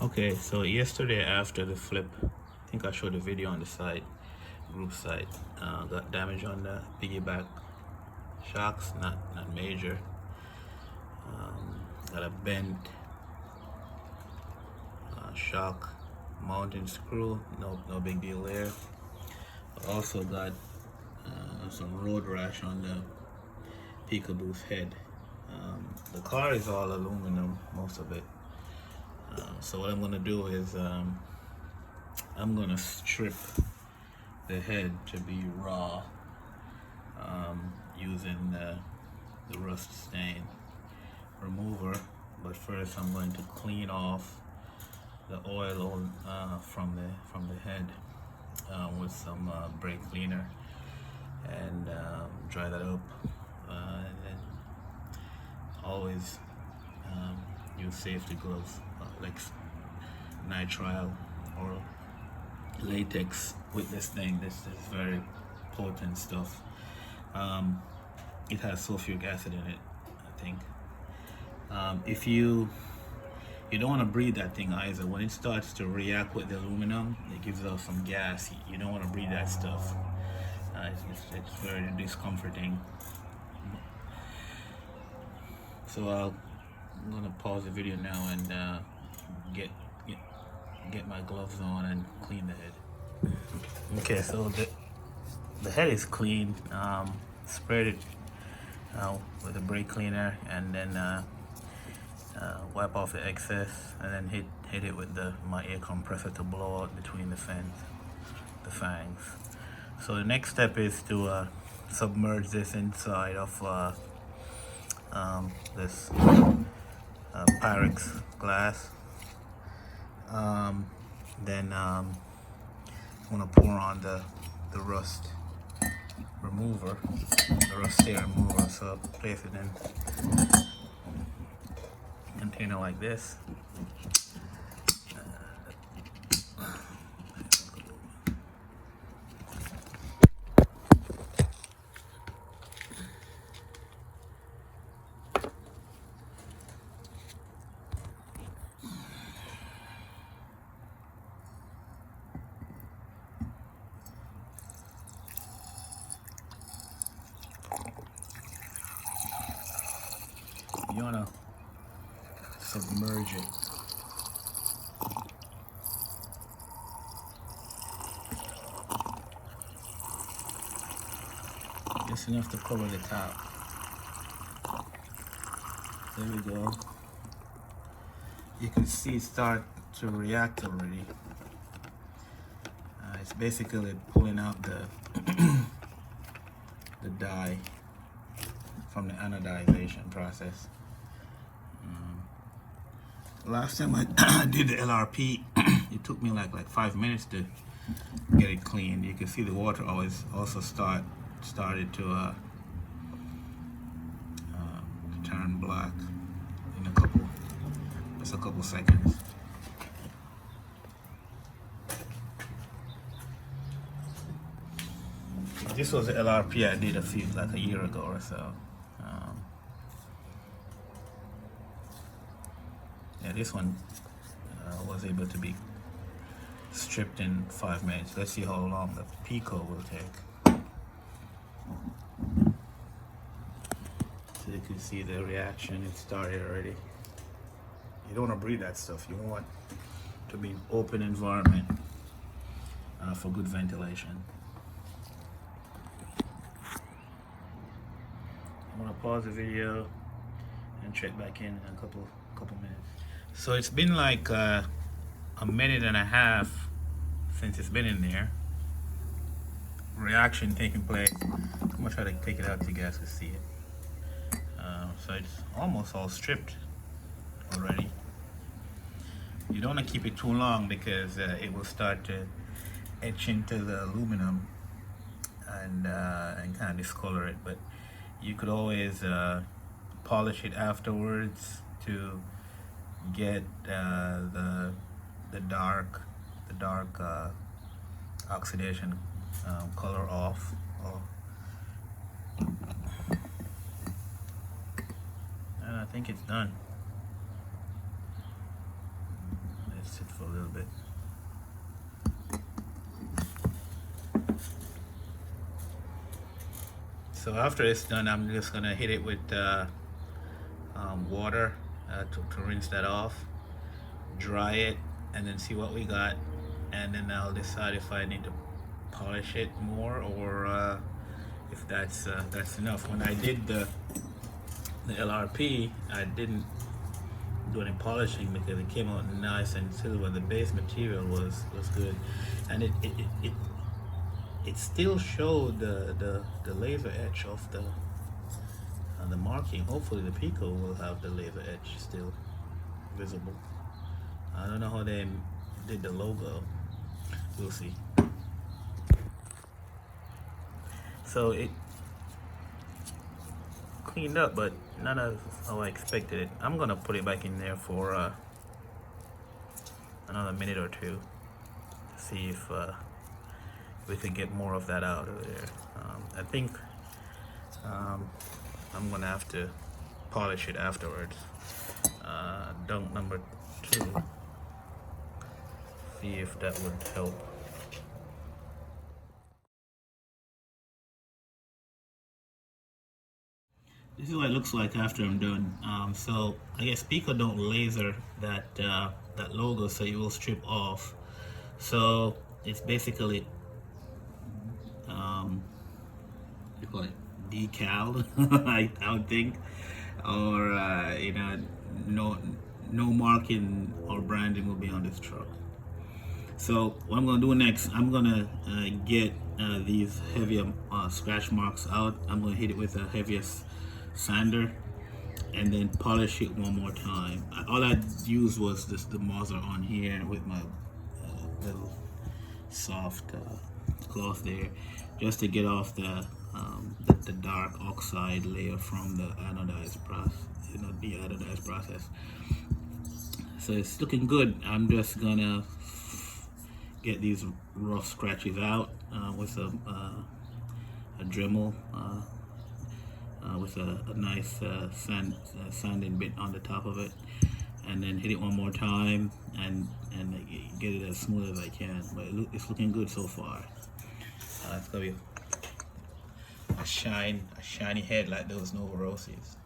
Okay, so yesterday after the flip, I think I showed a video on the site, group site. Got damage on the piggyback shocks, not major. Got a bent shock mounting screw, no big deal there. Also got some road rash on the picco head. The car is all aluminum, most of it. So what I'm gonna do is I'm gonna strip the head to be raw using the rust stain remover. But first I'm going to clean off the oil from the head with some brake cleaner and dry that up. And then always use safety gloves like nitrile or latex with this thing. This is very potent stuff. It has sulfuric acid in it, I think. If you don't want to breathe that thing either. When it starts to react with the aluminum, it gives off some gas. You don't want to breathe that stuff. It's very discomforting. So I'm gonna pause the video now and get my gloves on and clean the head. Okay, so the head is clean. Sprayed it with a brake cleaner and then wipe off the excess and then hit it with my air compressor to blow out between the fangs. So the next step is to submerge this inside of this Pyrex glass. Then I'm gonna pour on the rust remover, the rust stain remover. So I'll place it in a container like this. You wanna submerge it. Just enough to cover the top. There we go. You can see it start to react already. It's basically pulling out the the dye from the anodization process. Last time I did the LRP, it took me like 5 minutes to get it cleaned. You can see the water always also started to turn black in just a couple seconds. This was the LRP I did like a year ago or so. Yeah, this one was able to be stripped in 5 minutes. Let's see how long the picco will take. So you can see the reaction, it started already. You don't want to breathe that stuff. You want to be an open environment for good ventilation. I'm gonna pause the video and check back in a couple minutes. So it's been like a minute and a half since it's been in there. Reaction taking place. I'm gonna try to take it out so you guys can see it. So it's almost all stripped already. You don't want to keep it too long because it will start to etch into the aluminum and kind of discolor it. But you could always polish it afterwards to get the dark oxidation color off. And I think it's done. Let's a little bit. So after it's done, I'm just gonna hit it with water to rinse that off, dry it, and then see what we got, and then I'll decide if I need to polish it more or if that's enough. When I did the LRP, I didn't do any polishing because it came out nice and silver. The base material was good, and it still showed the laser etch of the marking. Hopefully the picco will have the laser etch still visible. I don't know how they did the logo. We'll see. So it cleaned up, but not as how I expected it. I'm gonna put it back in there for another minute or two to see if we can get more of that out of there. I think I'm gonna have to polish it afterwards. Dunk number 2. See if that would help. This is what it looks like after I'm done. So I guess picco don't laser that that logo, so it will strip off. So it's basically you call it decal, I would think, or you know, no marking or branding will be on this truck. So what I'm gonna do next, I'm gonna get these heavier scratch marks out. I'm gonna hit it with a heaviest sander and then polish it one more time. All I used was the muzzle on here with my little soft cloth there, just to get off the dark oxide layer from the anodized process, the anodized process. So it's looking good. I'm just gonna get these rough scratches out with a Dremel with a nice sanding bit on the top of it, and then hit it one more time and get it as smooth as I can. But it's looking good so far. It's gonna be a shiny head like those Nova Roses.